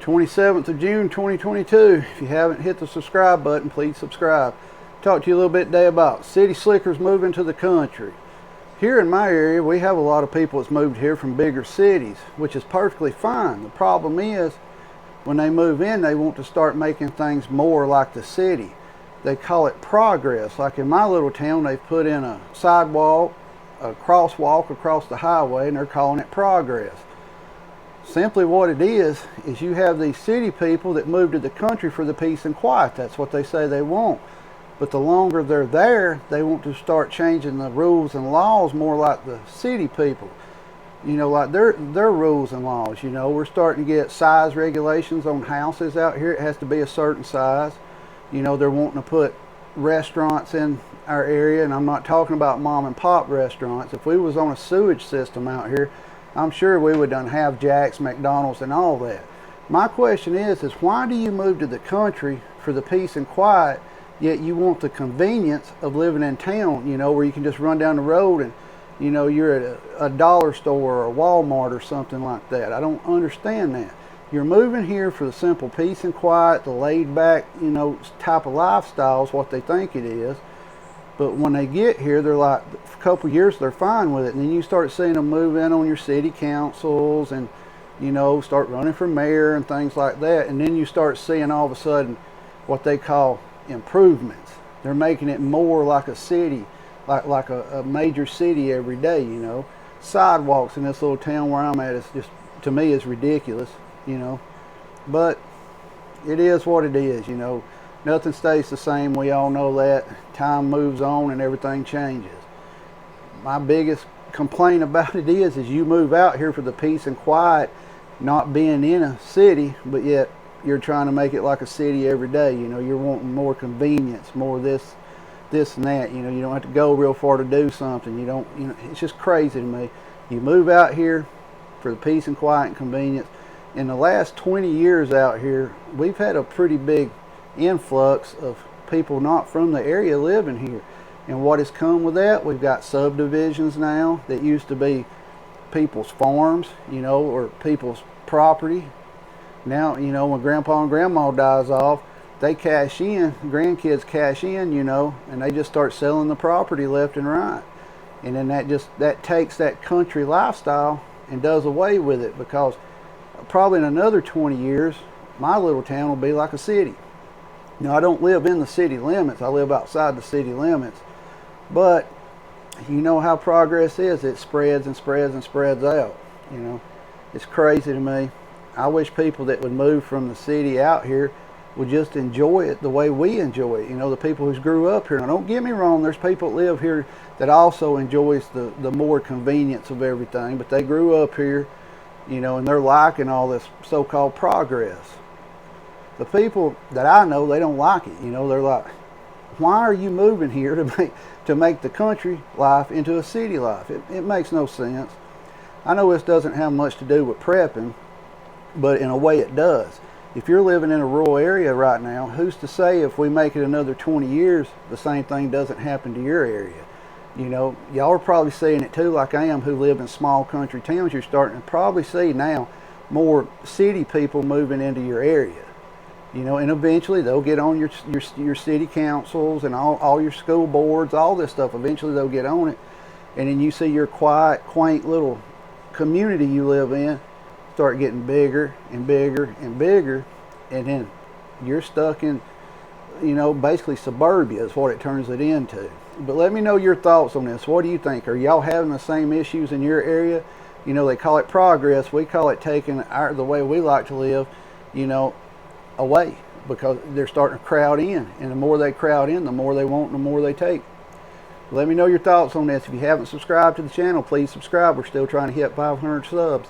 27th of June 2022. If you haven't hit the subscribe button, please subscribe. Talk to you a little bit today about city slickers moving to the country. Here in my area, we have a lot of people that's moved here from bigger cities, which is perfectly fine. The problem is, when they move in, they want to start making things more like the city. They call it progress. Like in my little town, they've put in a sidewalk, a crosswalk across the highway, and they're calling it progress. Simply what it is you have these city people that move to the country for the peace and quiet. That's what they say they want. But the longer they're there, they want to start changing the rules and laws more like the city people. You know, like their rules and laws. You know, we're starting to get size regulations on houses out here. It has to be a certain size. You know, they're wanting to put restaurants in our area, and I'm not talking about mom and pop restaurants. If we was on a sewage system out here, I'm sure we would have Jack's, McDonald's, and all that. My question is why do you move to the country for the peace and quiet, yet you want the convenience of living in town, you know, where you can just run down the road and, you know, you're at a dollar store or a Walmart or something like that. I don't understand that. You're moving here for the simple peace and quiet, the laid back, you know, type of lifestyle is what they think it is. But when they get here, they're like, a couple years, they're fine with it. And then you start seeing them move in on your city councils and, you know, start running for mayor and things like that. And then you start seeing all of a sudden what they call improvements. They're making it more like a city, like a major city every day, you know. Sidewalks in this little town where I'm at is just, to me, is ridiculous, you know. But it is what it is, you know. Nothing stays the same. We all know that. Time moves on and everything changes. My biggest complaint about it is you move out here for the peace and quiet, not being in a city, but yet you're trying to make it like a city every day. You know, you're wanting more convenience, more this and that. You know, you don't have to go real far to do something. You know, it's just crazy to me. You move out here for the peace and quiet and convenience. In the last 20 years out here, we've had a pretty big influx of people not from the area living here. And what has come with that, we've got subdivisions now that used to be people's farms, you know, or people's property. Now, you know, when grandpa and grandma dies off, they cash in, grandkids cash in, you know, and they just start selling the property left and right. And then that takes that country lifestyle and does away with it, because probably in another 20 years, my little town will be like a city. Now, I don't live in the city limits. I live outside the city limits. But you know how progress is. It spreads and spreads and spreads out. You know, it's crazy to me. I wish people that would move from the city out here would just enjoy it the way we enjoy it. You know, the people who grew up here. Now, don't get me wrong. There's people that live here that also enjoys the more convenience of everything. But they grew up here, you know, and they're liking all this so-called progress. The people that I know, they don't like it. You know, they're like, why are you moving here to make the country life into a city life? It makes no sense. I know this doesn't have much to do with prepping, but in a way it does. If you're living in a rural area right now, who's to say if we make it another 20 years, the same thing doesn't happen to your area? You know, y'all are probably seeing it too, like I am, who live in small country towns. You're starting to probably see now more city people moving into your area. You know, and eventually they'll get on your city councils and all your school boards, all this stuff. Eventually they'll get on it. And then you see your quiet, quaint little community you live in start getting bigger and bigger and bigger. And then you're stuck in, you know, basically suburbia is what it turns it into. But let me know your thoughts on this. What do you think? Are y'all having the same issues in your area? You know, they call it progress. We call it taking the way we like to live, you know, away, because they're starting to crowd in, and the more they crowd in, the more they want and the more they take. Let me know your thoughts on this. If you haven't subscribed to the channel, please subscribe. We're still trying to hit 500 subs.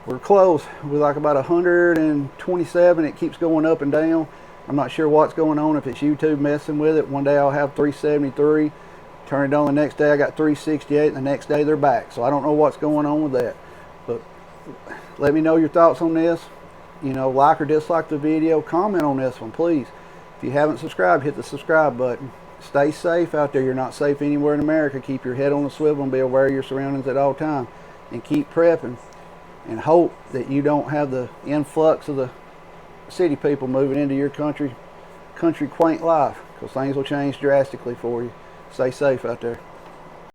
We're close. We're like about 127. It keeps going up and down. I'm not sure what's going on, if it's YouTube messing with it. One day I'll have 373, turn it on the next day I got 368, and the next day they're back. So I don't know what's going on with that. But let me know your thoughts on this. You know, like or dislike the video. Comment on this one, please. If you haven't subscribed, hit the subscribe button. Stay safe out there. You're not safe anywhere in America. Keep your head on the swivel and be aware of your surroundings at all times. And keep prepping. And hope that you don't have the influx of the city people moving into your country quaint life, because things will change drastically for you. Stay safe out there.